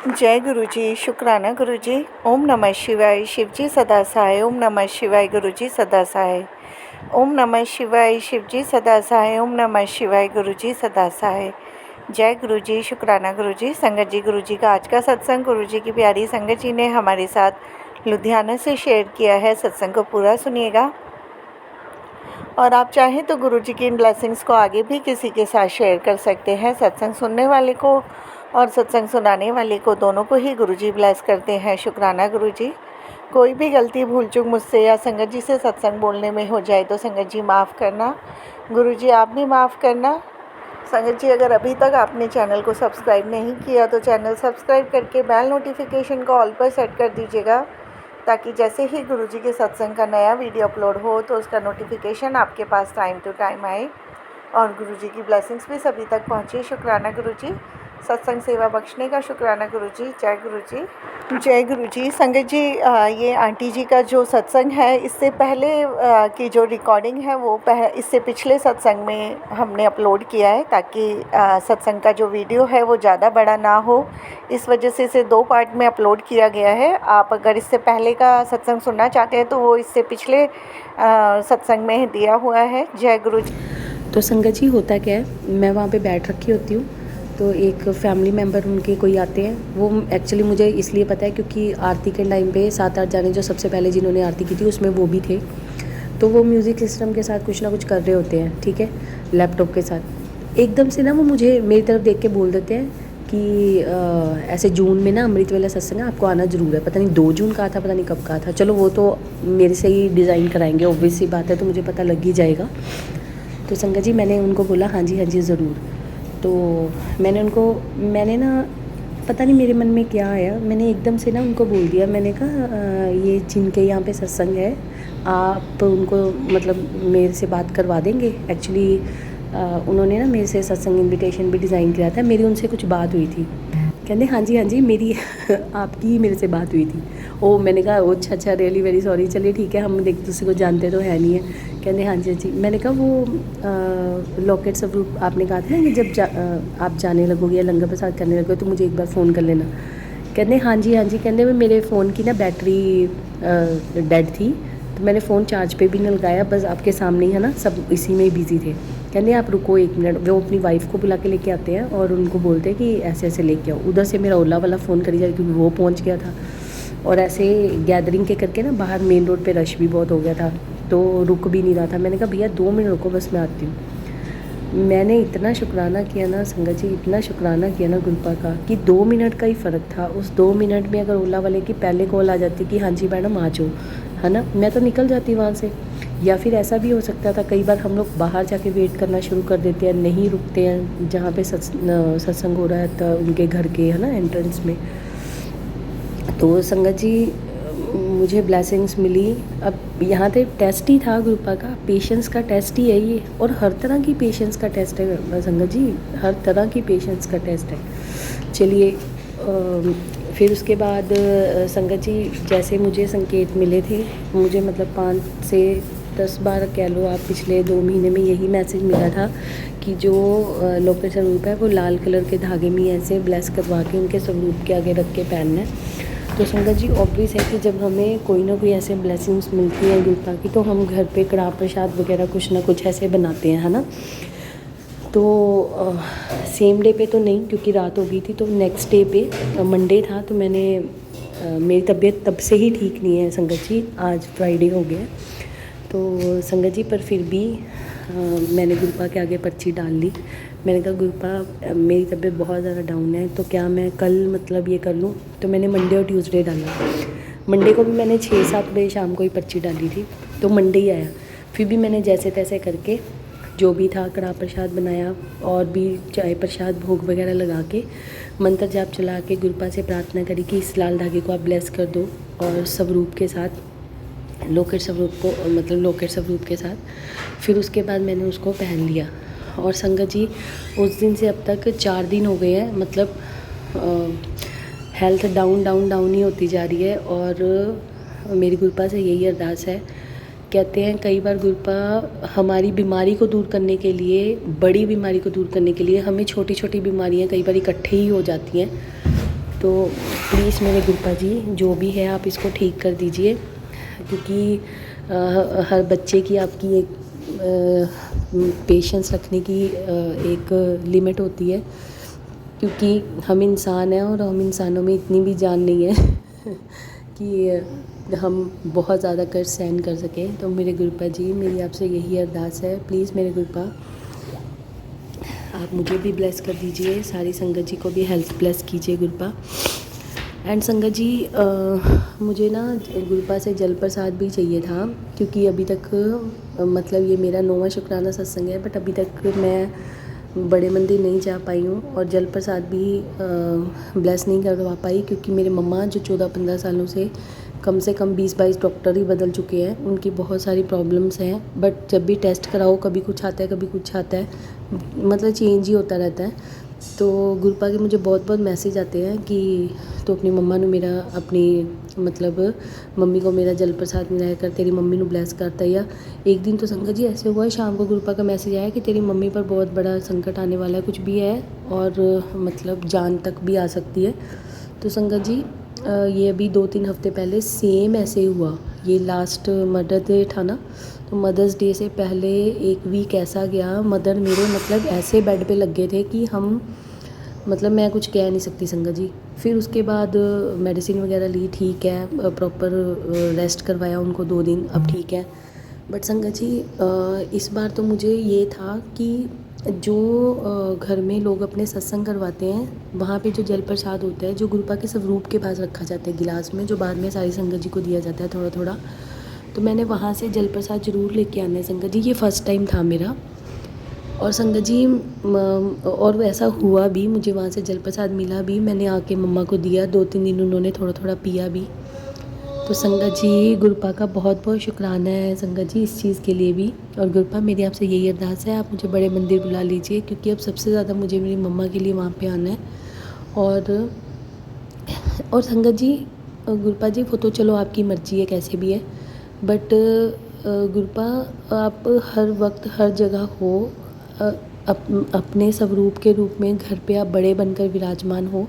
जय गुरु जी, शुक्राना गुरु जी। ओम नमः शिवाय, शिव जी सदा सहाय। ओम नमः शिवाय, गुरु जी सदा सहाय। ओम नमः शिवाय, शिव जी सदा सहाय। ओम नमः शिवाय, गुरु जी सदा सहाय। जय गुरु जी, शुक्राना गुरु जी। संगत जी, गुरु जी का आज का सत्संग गुरु जी की प्यारी संगत जी ने हमारे साथ लुधियाना से शेयर किया है। सत्संग को पूरा सुनिएगा और आप चाहें तो गुरु जी की इन ब्लेसिंग्स को आगे भी किसी के साथ शेयर कर सकते हैं। सत्संग सुनने वाले को और सत्संग सुनाने वाले को दोनों को ही गुरु जी ब्लेस करते हैं। शुक्राना गुरु जी। कोई भी गलती भूल चूक मुझसे या संगत जी से सत्संग बोलने में हो जाए तो संगत जी माफ़ करना। गुरु जी आप भी माफ़ करना। संगत जी, अगर अभी तक आपने चैनल को सब्सक्राइब नहीं किया तो चैनल सब्सक्राइब करके बेल नोटिफिकेशन को ऑल पर सेट कर दीजिएगा, ताकि जैसे ही गुरु जी के सत्संग का नया वीडियो अपलोड हो तो उसका नोटिफिकेशन आपके पास टाइम टू टाइम आए और गुरु जी की ब्लेसिंग्स भी सभी तक पहुँचे। शुक्राना गुरु जी। सत्संग सेवा बख्शने का शुक्राना गुरु जी। जय गुरु जी। जय गुरु जी। संगत जी, ये आंटी जी का जो सत्संग है, इससे पहले की जो रिकॉर्डिंग है वो इससे पिछले सत्संग में हमने अपलोड किया है, ताकि सत्संग का जो वीडियो है वो ज़्यादा बड़ा ना हो। इस वजह से इसे 2 पार्ट में अपलोड किया गया है। आप अगर इससे पहले का सत्संग सुनना चाहते हैं तो वो इससे पिछले सत्संग में दिया हुआ है। जय गुरु जी। तो संगत जी, होता क्या है, मैं वहाँ पे बैठ रखी होती हूँ, तो एक फैमिली मेम्बर उनके कोई आते हैं। वो एक्चुअली मुझे इसलिए पता है क्योंकि आरती के टाइम पे 7-8 जाने जो सबसे पहले जिन्होंने आरती की थी उसमें वो भी थे। तो वो म्यूज़िक सिस्टम के साथ कुछ ना कुछ कर रहे होते हैं, ठीक है, लैपटॉप के साथ। एकदम से ना वो मुझे मेरी तरफ देख के बोल देते हैं कि ऐसे जून में ना अमृत वेला सत्संग है, आपको आना ज़रूर है। पता नहीं 2 जून का था, पता नहीं कब का था। चलो वो तो मेरे से ही डिज़ाइन कराएंगे, ऑब्वियस सी बात है, तो मुझे पता लग ही जाएगा। तो संगत जी, मैंने उनको बोला हाँ जी ज़रूर। तो मैंने ना पता नहीं मेरे मन में क्या आया, मैंने एकदम से ना उनको बोल दिया। मैंने कहा ये जिनके यहाँ पे सत्संग है, आप उनको मतलब मेरे से बात करवा देंगे। एक्चुअली उन्होंने ना मेरे से सत्संग इनविटेशन भी डिज़ाइन किया था, मेरी उनसे कुछ बात हुई थी। कहते हाँ जी मेरी आपकी ही मेरे से बात हुई थी। ओ, मैंने कहा ओ अच्छा रियली वेरी सॉरी, चलिए ठीक है, हम एक दूसरे को जानते तो है नहीं है। कहते हाँ जी। मैंने कहा वो लॉकेट स्वरूप आपने कहा था ना कि जब आप जाने लगोगे या लंगर प्रसाद करने लगोगे तो मुझे एक बार फ़ोन कर लेना। कहते हाँ जी। कहते मेरे फ़ोन की ना बैटरी डेड थी, तो मैंने फ़ोन चार्ज पे भी नहीं लगाया, बस आपके सामने ही है ना, सब इसी में ही बिज़ी थे। कहते आप रुको 1 मिनट, वो अपनी वाइफ को बुला के लेके आते हैं और उनको बोलते हैं कि ऐसे ऐसे लेके आओ। उधर से मेरा ओला वाला फ़ोन करी जाए क्योंकि वो पहुंच गया था, और ऐसे गैदरिंग के करके ना बाहर मेन रोड पे रश भी बहुत हो गया था, तो रुक भी नहीं रहा था। मैंने कहा भैया 2 मिनट रुको, बस मैं आती हूँ। मैंने इतना शुक्राना किया ना संगत जी, इतना शुक्राना किया ना गुरुपा का कि 2 मिनट का ही फ़र्क था। उस 2 मिनट में अगर ओला वाले की पहले कॉल आ जाती कि हाँ जी मैडम आ जाओ, है ना, मैं तो निकल जाती वहाँ से। या फिर ऐसा भी हो सकता था, कई बार हम लोग बाहर जाके वेट करना शुरू कर देते हैं, नहीं रुकते हैं जहाँ पे सत्संग हो रहा है, तो उनके घर के है ना एंट्रेंस में। तो संगत जी, मुझे ब्लेसिंग्स मिली। अब यहाँ पे टेस्ट ही था गुरुपा का, पेशेंस का टेस्ट ही है ये, और हर तरह की पेशेंस का टेस्ट है संगत जी, हर तरह की पेशेंस का टेस्ट है। चलिए फिर उसके बाद संगत जी, जैसे मुझे संकेत मिले थे, मुझे मतलब 5 से 10 बार कह लो आप, पिछले 2 महीने में यही मैसेज मिला था कि जो लॉकेट स्वरूप है वो लाल कलर के धागे में ऐसे ब्लेस करवा के उनके स्वरूप के आगे रख के पहनना है। तो संगत जी, ऑब्वियस है कि जब हमें कोई ना कोई ऐसे ब्लेसिंग्स मिलती है गुरुपा की, तो हम घर पे कड़ा प्रसाद वगैरह कुछ ना कुछ ऐसे बनाते हैं, है ना। तो सेम डे पे तो नहीं, क्योंकि रात हो गई थी, तो नेक्स्ट डे पे मंडे था, तो मैंने मेरी तबीयत तब से ही ठीक नहीं है संगत जी, आज फ्राइडे हो गया। तो संगत जी, पर फिर भी मैंने गुरुपा के आगे पर्ची डाल ली। मैंने कहा गुरुपा मेरी तबीयत बहुत ज़्यादा डाउन है, तो क्या मैं कल मतलब ये कर लूँ। तो मैंने मंडे और ट्यूसडे डाला। मंडे को भी मैंने 6-7 बजे शाम को ही पर्ची डाली थी, तो मंडे ही आया। फिर भी मैंने जैसे तैसे करके जो भी था कड़ा प्रसाद बनाया, और भी चाय प्रसाद भोग वगैरह लगा के मंत्र जाप चला के गुरुपा से प्रार्थना करी कि इस लाल धागे को आप ब्लेस कर दो, और स्वरूप के साथ, लॉकेट स्वरूप को, मतलब लॉकेट स्वरूप के साथ। फिर उसके बाद मैंने उसको पहन लिया। और संगत जी, उस दिन से अब तक 4 दिन हो गए हैं, मतलब हेल्थ डाउन ही होती जा रही है। और मेरी गुरुपा से यही अरदास है, कहते हैं कई बार गुरुपा हमारी बीमारी को दूर करने के लिए, बड़ी बीमारी को दूर करने के लिए, हमें छोटी छोटी बीमारियां कई बार इकट्ठे ही हो जाती हैं। तो प्लीज़ मेरे गुप्ता जी जो भी है आप इसको ठीक कर दीजिए, क्योंकि हर बच्चे की आपकी एक पेशेंस रखने की एक लिमिट होती है, क्योंकि हम इंसान हैं और हम इंसानों में इतनी भी जान नहीं है कि हम बहुत ज़्यादा कर सहन कर सकें। तो मेरे गुरुपा जी मेरी आपसे यही अरदास है, प्लीज़ मेरे गुरुपा आप मुझे भी ब्लेस कर दीजिए, सारी संगत जी को भी हेल्थ ब्लेस कीजिए गुरुपा। एंड संगत जी मुझे ना गुरुपा से जल प्रसाद भी चाहिए था, क्योंकि अभी तक मतलब ये मेरा 9वां शुक्राना सत्संग है, बट अभी तक मैं बड़े मंदिर नहीं जा पाई हूँ और जल प्रसाद भी ब्लेस नहीं करवा पाई, क्योंकि मेरे मम्मा जो 14-15 सालों से कम 20-22 डॉक्टर ही बदल चुके हैं, उनकी बहुत सारी प्रॉब्लम्स हैं। बट जब भी टेस्ट कराओ कभी कुछ आता है कभी कुछ आता है, मतलब चेंज ही होता रहता है। तो गुरुपा के मुझे बहुत मैसेज आते हैं कि तो अपनी मम्मा ने मेरा अपनी मतलब मम्मी को मेरा जल प्रसाद मिलाया कर, तेरी मम्मी ने ब्लेस करता। या एक दिन तो संगत जी ऐसे हुआ, शाम को गुरुपा का मैसेज आया कि तेरी मम्मी पर बहुत बड़ा संकट आने वाला है, कुछ भी है और मतलब जान तक भी आ सकती है। तो संगत जी ये अभी 2-3 हफ्ते पहले सेम ऐसे ही हुआ। ये लास्ट मदर डे था ना, तो मदर्स डे से पहले 1 वीक ऐसा गया, मदर मेरे मतलब ऐसे बेड पे लग गए थे कि हम मतलब मैं कुछ कह नहीं सकती संगत जी। फिर उसके बाद मेडिसिन वगैरह ली, ठीक है, प्रॉपर रेस्ट करवाया उनको 2 दिन, अब ठीक है। बट संगत जी इस बार तो मुझे ये था कि जो घर में लोग अपने सत्संग करवाते हैं वहाँ पे जो जल प्रसाद होता है, जो गुरुपा के स्वरूप के पास रखा जाता है गिलास में, जो बाद में सारी संगत जी को दिया जाता है थोड़ा थोड़ा, तो मैंने वहाँ से जल प्रसाद ज़रूर लेके आना है संगत जी। ये फ़र्स्ट टाइम था मेरा और संगत जी और ऐसा हुआ भी, मुझे वहाँ से जल प्रसाद मिला भी, मैंने आके मम्मा को दिया, 2-3 दिन उन्होंने थोड़ा थोड़ा पिया भी। तो संगत जी गुरुपा का बहुत शुक्राना है संगत जी इस चीज़ के लिए भी। और गुरुपा मेरी आपसे यही अरदास है, आप मुझे बड़े मंदिर बुला लीजिए, क्योंकि अब सबसे ज़्यादा मुझे मेरी मम्मा के लिए वहाँ पे आना है। और संगत जी गुरुपा जी वो तो चलो आपकी मर्ज़ी है कैसे भी है, बट गुरुपा आप हर वक्त हर जगह हो, अपने स्वरूप के रूप में घर पे आप बड़े बनकर विराजमान हो,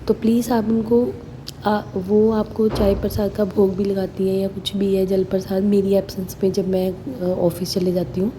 तो प्लीज़ आप उनको वो आपको चाय प्रसाद का भोग भी लगाती है या कुछ भी है जल प्रसाद मेरी एब्सेंस में, जब मैं ऑफिस चले जाती हूँ।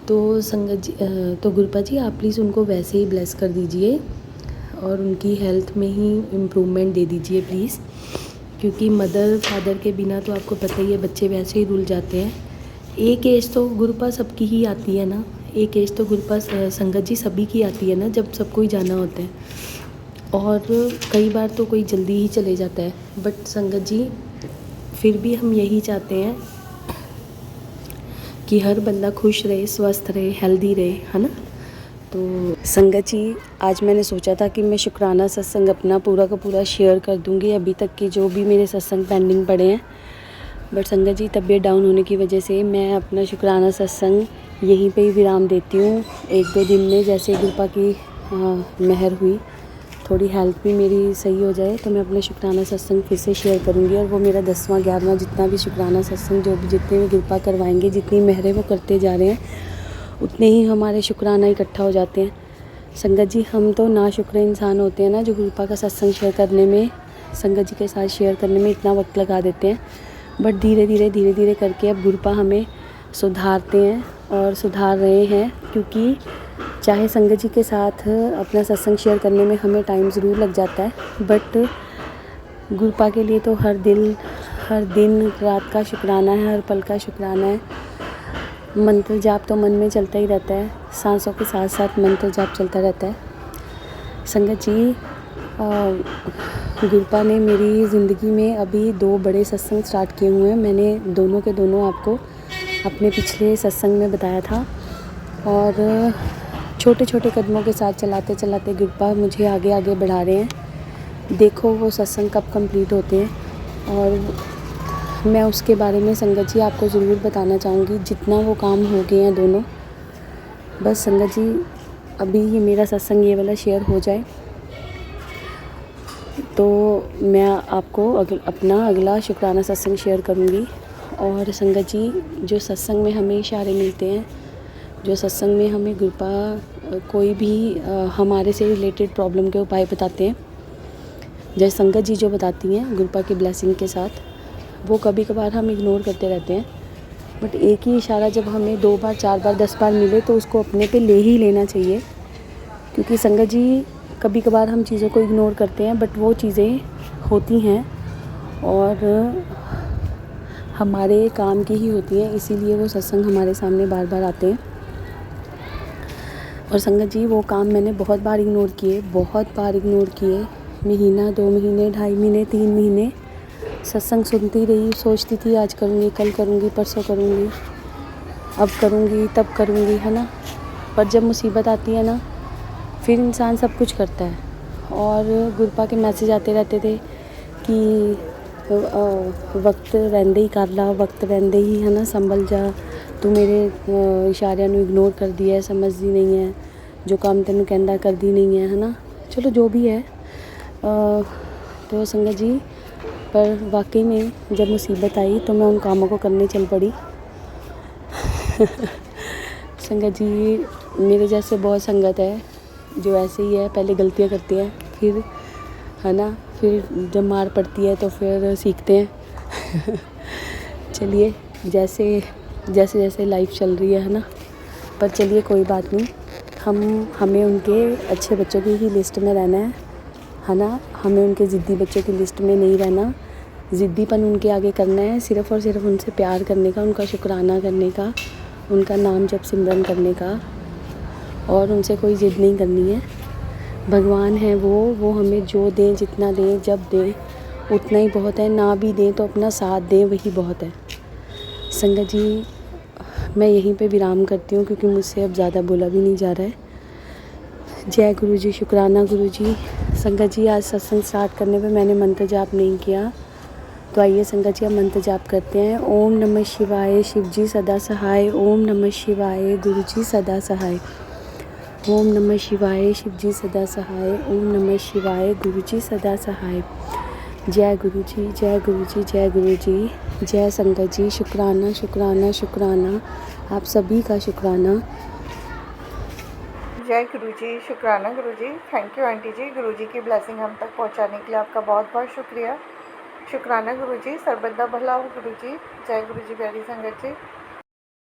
तो संगत जी तो गुरुपा जी आप प्लीज़ उनको वैसे ही ब्लेस कर दीजिए और उनकी हेल्थ में ही इम्प्रूवमेंट दे दीजिए प्लीज़, क्योंकि मदर फादर के बिना तो आपको पता ही है बच्चे वैसे ही रुल जाते हैं। एक एज तो गुरुपा सबकी ही आती है ना, एक एज तो गुरुपा संगत जी सभी की आती है ना, जब सबको ही जाना होता है, और कई बार तो कोई जल्दी ही चले जाता है। बट संगत जी फिर भी हम यही चाहते हैं कि हर बंदा खुश रहे, स्वस्थ रहे, हेल्दी रहे, है ना। तो संगत जी आज मैंने सोचा था कि मैं शुक्राना सत्संग अपना पूरा का पूरा शेयर कर दूंगी, अभी तक के जो भी मेरे सत्संग पेंडिंग पड़े हैं। बट संगत जी तबीयत डाउन होने की वजह से मैं अपना शुक्राना सत्संग यहीं पे ही विराम देती हूँ। 1-2 दिन में जैसे गुरुपा की मेहर हुई, थोड़ी हेल्थ भी मेरी सही हो जाए, तो मैं अपना शुक्राना सत्संग फिर से शेयर करूँगी। और वो मेरा 10वां 11वां जितना भी शुक्राना सत्संग जो भी जितने भी गुरुपा करवाएंगे, जितनी मेहरें वो करते जा रहे हैं, उतने ही हमारे शुक्राना इकट्ठा हो जाते हैं। संगत जी हम तो ना शुक्र इंसान होते हैं ना, जो गुरुपा का सत्संग शेयर करने में, संगत जी के साथ शेयर करने में इतना वक्त लगा देते हैं। बट धीरे धीरे करके अब गुरुपा हमें सुधारते हैं और सुधार रहे हैं, क्योंकि चाहे संगत जी के साथ अपना सत्संग शेयर करने में हमें टाइम ज़रूर लग जाता है, बट गुरुपा के लिए तो हर दिन रात का शुक्राना है, हर पल का शुक्राना है। मंत्र जाप तो मन में चलता ही रहता है, सांसों के साथ साथ मंत्र जाप चलता रहता है। संगत जी गुरुपा ने मेरी ज़िंदगी में अभी 2 बड़े सत्संग स्टार्ट किए हुए हैं। मैंने दोनों के दोनों आपको अपने पिछले सत्संग में बताया था, और छोटे छोटे कदमों के साथ चलाते चलाते गुरुपा मुझे आगे आगे बढ़ा रहे हैं। देखो वो सत्संग कब कंप्लीट होते हैं, और मैं उसके बारे में संगत जी आपको ज़रूर बताना चाहूँगी, जितना वो काम हो गए हैं दोनों। बस संगत जी अभी ये मेरा सत्संग ये वाला शेयर हो जाए तो मैं आपको अपना अगला शुक्राना सत्संग शेयर करूँगी। और संगत जी जो सत्संग में हमें इशारे मिलते हैं, जो सत्संग में हमें गुरुपा कोई भी हमारे से रिलेटेड प्रॉब्लम के उपाय बताते हैं, जैसे संगत जी जो बताती हैं गुरपा की ब्लेसिंग के साथ, वो कभी कभार हम इग्नोर करते रहते हैं, बट एक ही इशारा जब हमें 2 बार 4 बार 10 बार मिले तो उसको अपने पे ले ही लेना चाहिए। क्योंकि संगत जी कभी कभार हम चीज़ों को इग्नोर करते हैं, बट वो चीज़ें होती हैं और हमारे काम की ही होती हैं, इसीलिए वो सत्संग हमारे सामने बार बार आते हैं। और संगत जी वो काम मैंने बहुत बार इग्नोर किए, बहुत बार इग्नोर किए। महीना, 2 महीने, 2.5 महीने, 3 महीने सत्संग सुनती रही, सोचती थी आज करूँगी, कल करूँगी, परसों करूँगी, अब करूँगी, तब करूँगी, है ना। पर जब मुसीबत आती है ना, फिर इंसान सब कुछ करता है। और गुरपा के मैसेज आते रहते थे कि वक्त रहंदे ही कर ला, वक्त रहंदे ही, है ना, संभल जा, तू मेरे इशारियां नूं इग्नोर कर दिया है, समझदी नहीं है, जो काम तेनू कहंदा करदी नहीं है ना। चलो जो भी है। तो संगत जी, पर वाकई में जब मुसीबत आई तो मैं उन कामों को करने चल पड़ी। संगत जी, मेरे जैसे बहुत संगत है जो ऐसे ही है, पहले गलतियाँ करती है, फिर, है ना, फिर जब मार पड़ती है तो फिर सीखते हैं। चलिए, जैसे जैसे लाइफ चल रही है ना, पर चलिए कोई बात नहीं, हमें उनके अच्छे बच्चों की ही लिस्ट में रहना है ना। हमें उनके ज़िद्दी बच्चों की लिस्ट में नहीं रहना, ज़िद्दीपन उनके आगे करना है, सिर्फ़ और सिर्फ उनसे प्यार करने का, उनका शुक्राना करने का, उनका नाम जप सिमरन करने का, और उनसे कोई ज़िद नहीं करनी है। भगवान है वो हमें जो दें, जितना दें, जब दें, उतना ही बहुत है। ना भी दें तो अपना साथ दें, वही बहुत है। संगत जी, मैं यहीं पे विराम करती हूँ क्योंकि मुझसे अब ज़्यादा बोला भी नहीं जा रहा है। जय गुरु जी, शुक्राना गुरु जी। संगत जी, आज सत्संग स्टार्ट करने पे मैंने मंत्र जाप नहीं किया, तो आइए संगत जी, हम मंत्र जाप करते हैं। ओम नमः शिवाय, शिव जी सदा सहाय। ओम नमः शिवाय, गुरु जी सदा सहाय। ओम नमः शिवाय, शिव जी सदा सहाय। ओम नमः शिवाय, गुरु जी सदा सहाय। जय गुरु जी, जय गुरु जी, जय गुरु जी, जय संगत जी। शुक्राना शुक्राना शुक्राना, आप सभी का शुक्राना। जय गुरु जी, शुक्राना गुरु जी। थैंक यू आंटी जी, गुरु जी की ब्लेसिंग हम तक पहुंचाने के लिए आपका बहुत बहुत शुक्रिया। शुक्राना गुरु जी, सर्वदा भला हो गुरु जी। जय गुरु जी, प्यारी संगत जी।